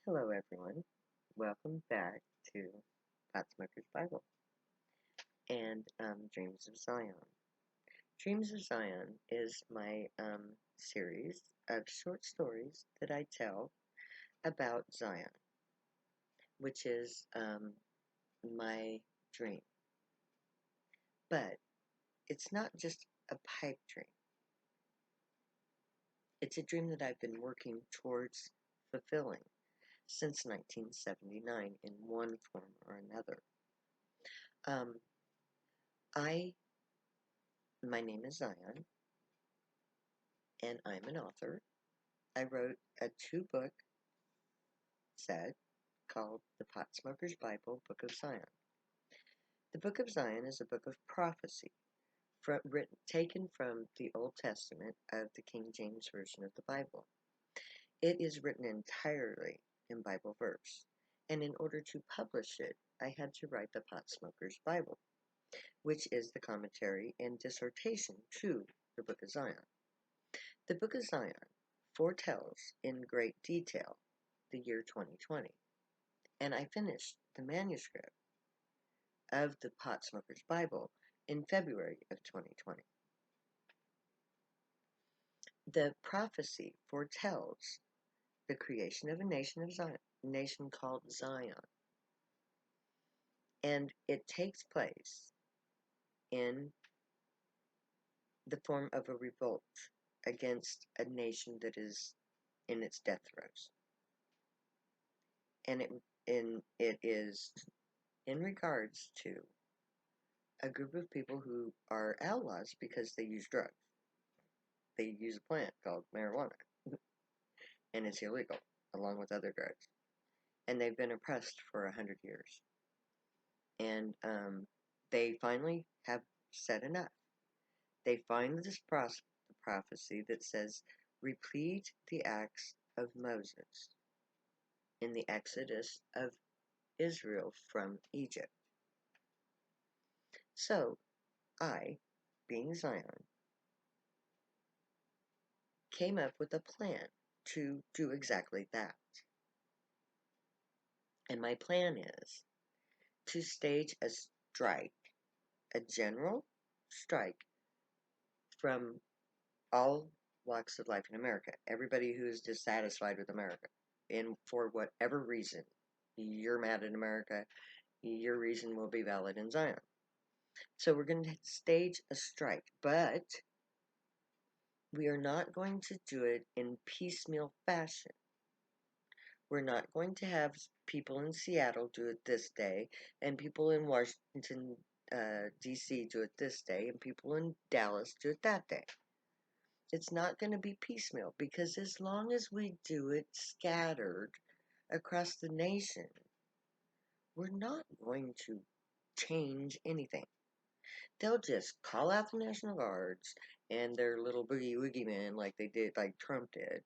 Hello, everyone. Welcome back to Potsmoker's Bible and Dreams of Zion. Dreams of Zion is my series of short stories that I tell about Zion, which is my dream. But it's not just a pipe dream, it's a dream that I've been working towards fulfilling since 1979 in one form or another. Um, my name is Zion, and I'm an author. I wrote a two-book set called The Potsmoker's Bible, Book of Zion. The Book of Zion is a book of prophecy taken from the Old Testament of the King James Version of the Bible. It is written entirely in Bible verse, and in order to publish it, I had to write the Potsmoker's Bible, which is the commentary and dissertation to the Book of Zion. The Book of Zion foretells in great detail the year 2020, and I finished the manuscript of the Potsmoker's Bible in February of 2020. The prophecy foretells the creation of a nation of Zion, nation called Zion, and it takes place in the form of a revolt against a nation that is in its death throes, and it is in regards to a group of people who are outlaws because they use drugs. They use a plant called marijuana, and it's illegal, along with other drugs. And they've been oppressed for 100 years. And they finally have said enough. They find this prophecy that says, repeat the acts of Moses in the exodus of Israel from Egypt. So, I, being Zion, came up with a plan to do exactly that. And my plan is to stage a strike, a general strike from all walks of life in America. Everybody who is dissatisfied with America, and for whatever reason, you're mad at America, your reason will be valid in Zion. So we're going to stage a strike, but we are not going to do it in piecemeal fashion. We're not going to have people in Seattle do it this day, and people in Washington, D.C. do it this day, and people in Dallas do it that day. It's not going to be piecemeal, because as long as we do it scattered across the nation, we're not going to change anything. They'll just call out the National Guards and their little boogie woogie men like they did, like Trump did,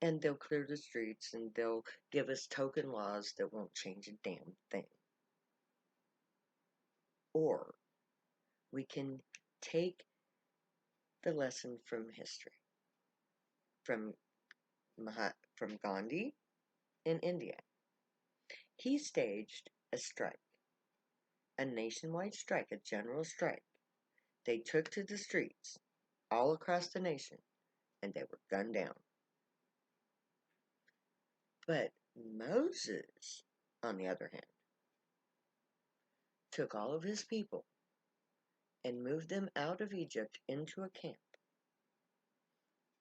and they'll clear the streets and they'll give us token laws that won't change a damn thing. Or we can take the lesson from history, from from Gandhi in India. He staged a strike, a nationwide strike, a general strike. They took to the streets all across the nation and they were gunned down. But Moses, on the other hand, took all of his people and moved them out of Egypt into a camp,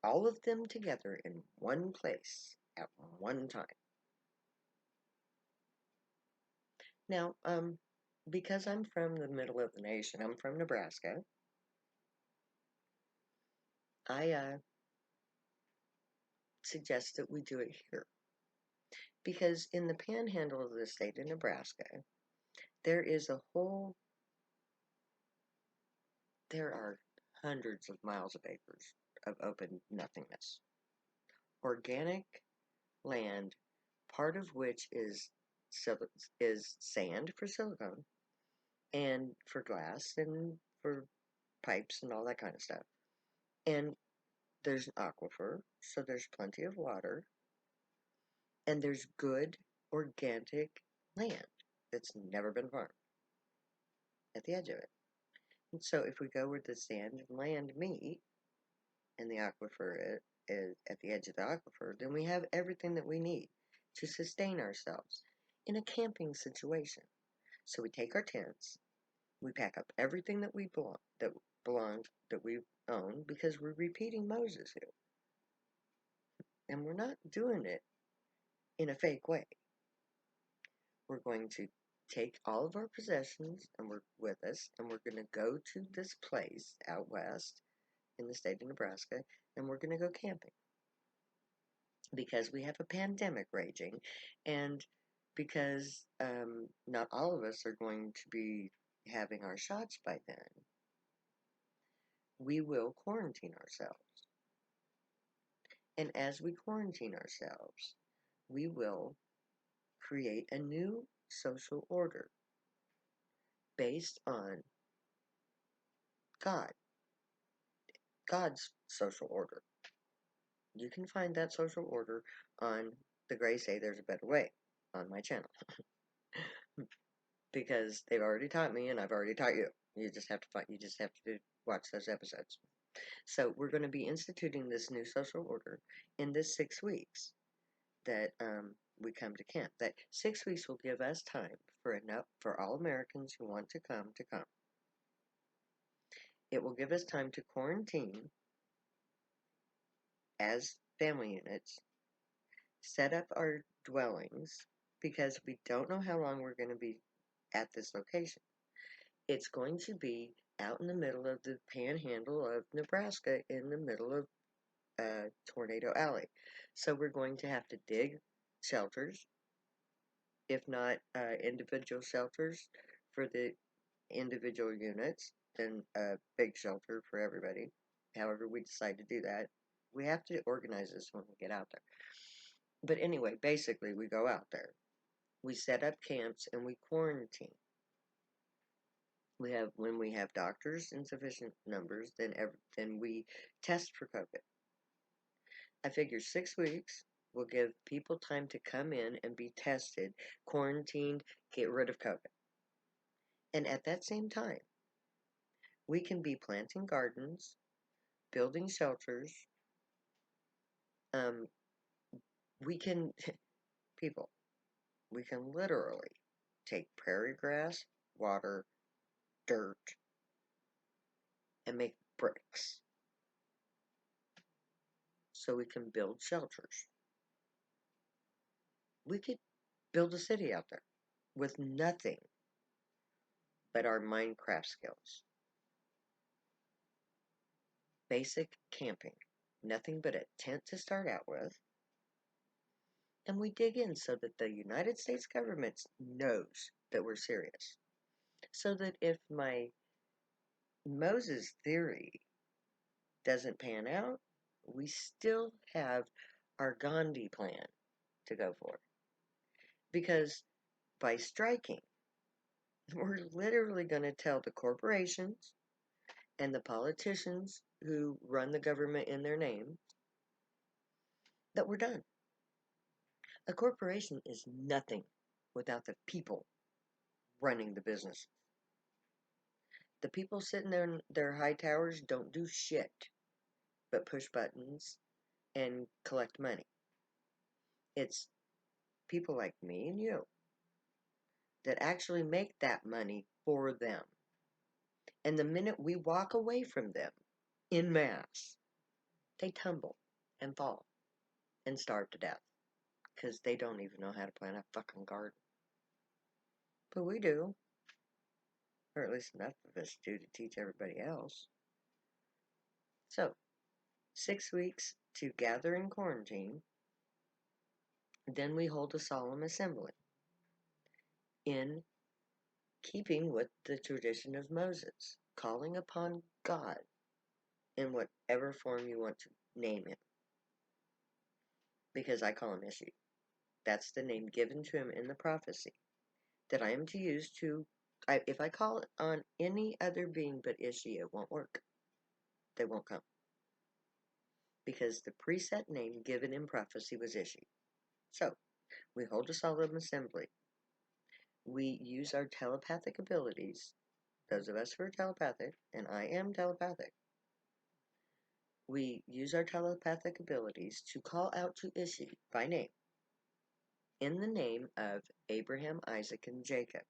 all of them together in one place at one time. Now, because I'm from the middle of the nation, I'm from Nebraska, I suggest that we do it here. Because in the panhandle of the state of Nebraska, there is there are hundreds of miles of acres of open nothingness. Organic land, part of which is sand for silicone and for glass and for pipes and all that kind of stuff. And there's an aquifer, so there's plenty of water. And there's good organic land that's never been farmed at the edge of it. And so if we go where the sand and land meet and the aquifer is at the edge of the aquifer, then we have everything that we need to sustain ourselves in a camping situation. So we take our tents, we pack up everything that belongs that we own because we're repeating Moses here. And we're not doing it in a fake way. We're going to take all of our possessions and we're with us and we're going to go to this place out west in the state of Nebraska and we're going to go camping because we have a pandemic raging and because not all of us are going to be having our shots by then. We will quarantine ourselves. And as we quarantine ourselves, we will create a new social order based on God, God's social order. You can find that social order on The Gray Say There's a Better Way on my channel. Because they've already taught me and I've already taught you. You just have to watch those episodes. So we're going to be instituting this new social order in this 6 weeks that we come to camp. That 6 weeks will give us time for all Americans who want to come to come. It will give us time to quarantine as family units, set up our dwellings, because we don't know how long we're going to be at this location. It's going to be out in the middle of the panhandle of Nebraska in the middle of Tornado Alley. So we're going to have to dig shelters, if not individual shelters for the individual units, then a big shelter for everybody. However we decide to do that. We have to organize this when we get out there. But anyway, basically we go out there. We set up camps and we quarantine. When we have doctors in sufficient numbers, then we test for COVID. I figure 6 weeks will give people time to come in and be tested, quarantined, get rid of COVID. And at that same time, we can be planting gardens, building shelters. We can, people, we can literally take prairie grass, water, dirt, and make bricks. So we can build shelters. We could build a city out there with nothing but our Minecraft skills. Basic camping. Nothing but a tent to start out with. And we dig in so that the United States government knows that we're serious. So that if my Moses theory doesn't pan out, we still have our Gandhi plan to go for. Because by striking, we're literally going to tell the corporations and the politicians who run the government in their name that we're done. A corporation is nothing without the people running the business. The people sitting there in their high towers don't do shit but push buttons and collect money. It's people like me and you that actually make that money for them. And the minute we walk away from them, en masse, they tumble and fall and starve to death. Because they don't even know how to plant a fucking garden. But we do. Or at least enough of us do to teach everybody else. So, 6 weeks to gather in quarantine. Then we hold a solemn assembly. In keeping with the tradition of Moses, calling upon God in whatever form you want to name him. Because I call him Ishi. That's the name given to him in the prophecy that I am to use to, if I call on any other being but Ishi, it won't work. They won't come. Because the preset name given in prophecy was Ishi. So, We hold a solemn assembly. We use our telepathic abilities, those of us who are telepathic, and I am telepathic. We use our telepathic abilities to call out to Ishi by name, in the name of Abraham, Isaac, and Jacob,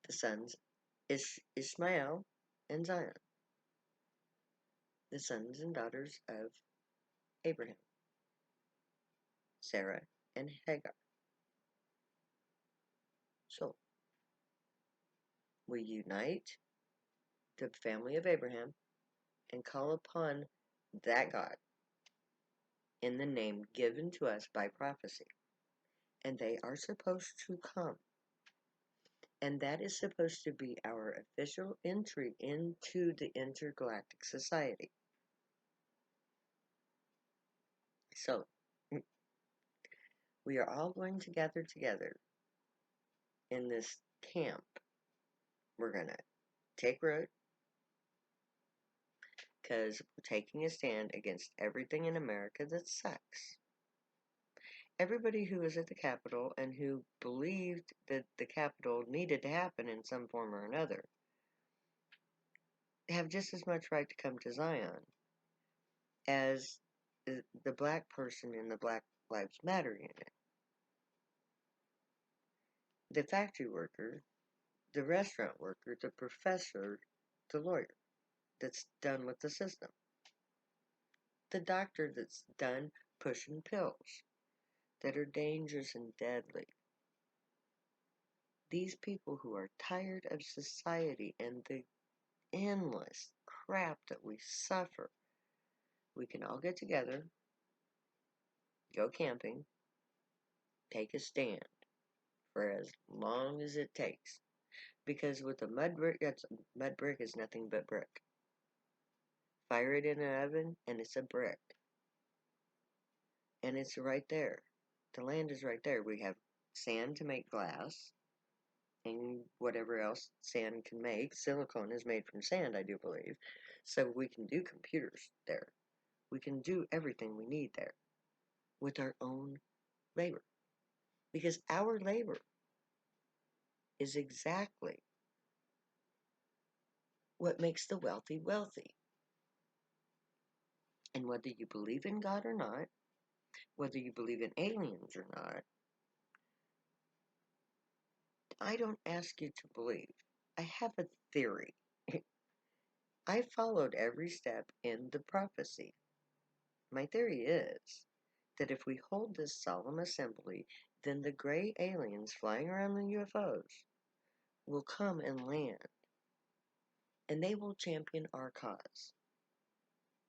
the sons Ishmael and Zion, the sons and daughters of Abraham, Sarah, and Hagar. So, we unite the family of Abraham and call upon that God in the name given to us by prophecy. And they are supposed to come. And that is supposed to be our official entry into the intergalactic society. So, we are all going to gather together in this camp. We're going to take root because we're taking a stand against everything in America that sucks. Everybody who was at the Capitol and who believed that the Capitol needed to happen in some form or another have just as much right to come to Zion as the black person in the Black Lives Matter unit. The factory worker, the restaurant worker, the professor, the lawyer that's done with the system, the doctor that's done pushing pills that are dangerous and deadly. These people who are tired of society and the endless crap that we suffer, we can all get together, go camping, take a stand for as long as it takes. Because with a mud brick is nothing but brick. Fire it in an oven and it's a brick. And it's right there. The land is right there. We have sand to make glass and whatever else sand can make. Silicone is made from sand, I do believe. So we can do computers there. We can do everything we need there with our own labor. Because our labor is exactly what makes the wealthy wealthy. And whether you believe in God or not, whether you believe in aliens or not, I don't ask you to believe. I have a theory. I followed every step in the prophecy. My theory is that if we hold this solemn assembly, then the gray aliens flying around the UFOs will come and land, and they will champion our cause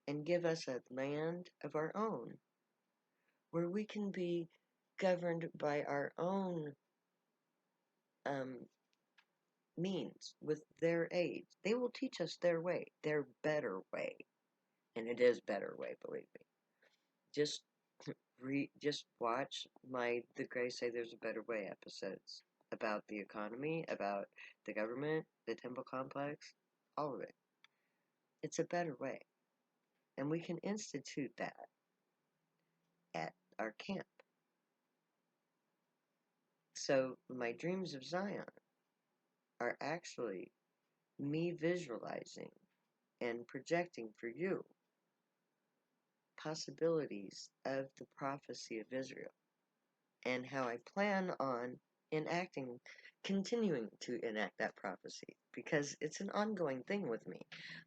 and give us a land of our own where we can be governed by our own means with their aid. They will teach us their way, their better way. And it is better way, believe me. Just just watch my The Gray Say There's a Better Way episodes about the economy, about the government, the temple complex, all of it. It's a better way. And we can institute that at our camp. So my dreams of Zion are actually me visualizing and projecting for you possibilities of the prophecy of Israel and how I plan on enacting, continuing to enact that prophecy because it's an ongoing thing with me.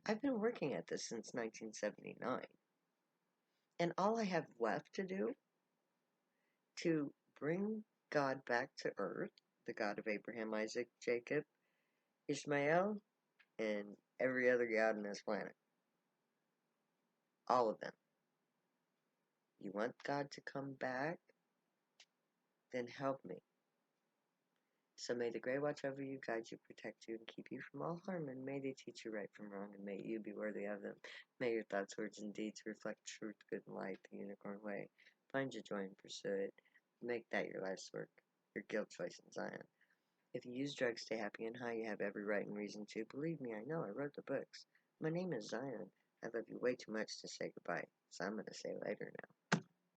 I've been working at this since 1979, and all I have left to do to bring God back to earth, the God of Abraham, Isaac, Jacob, Ishmael, and every other God on this planet. All of them. You want God to come back? Then help me. So may the Grey watch over you, guide you, protect you, and keep you from all harm, and may they teach you right from wrong, and may you be worthy of them. May your thoughts, words, and deeds reflect truth, good, and light, the unicorn way. Find your joy and pursue it. Make that your life's work, your guilt choice in Zion. If you use drugs, stay happy and high, you have every right and reason to. Believe me, I know, I wrote the books. My name is Zion. I love you way too much to say goodbye, so I'm going to say later now.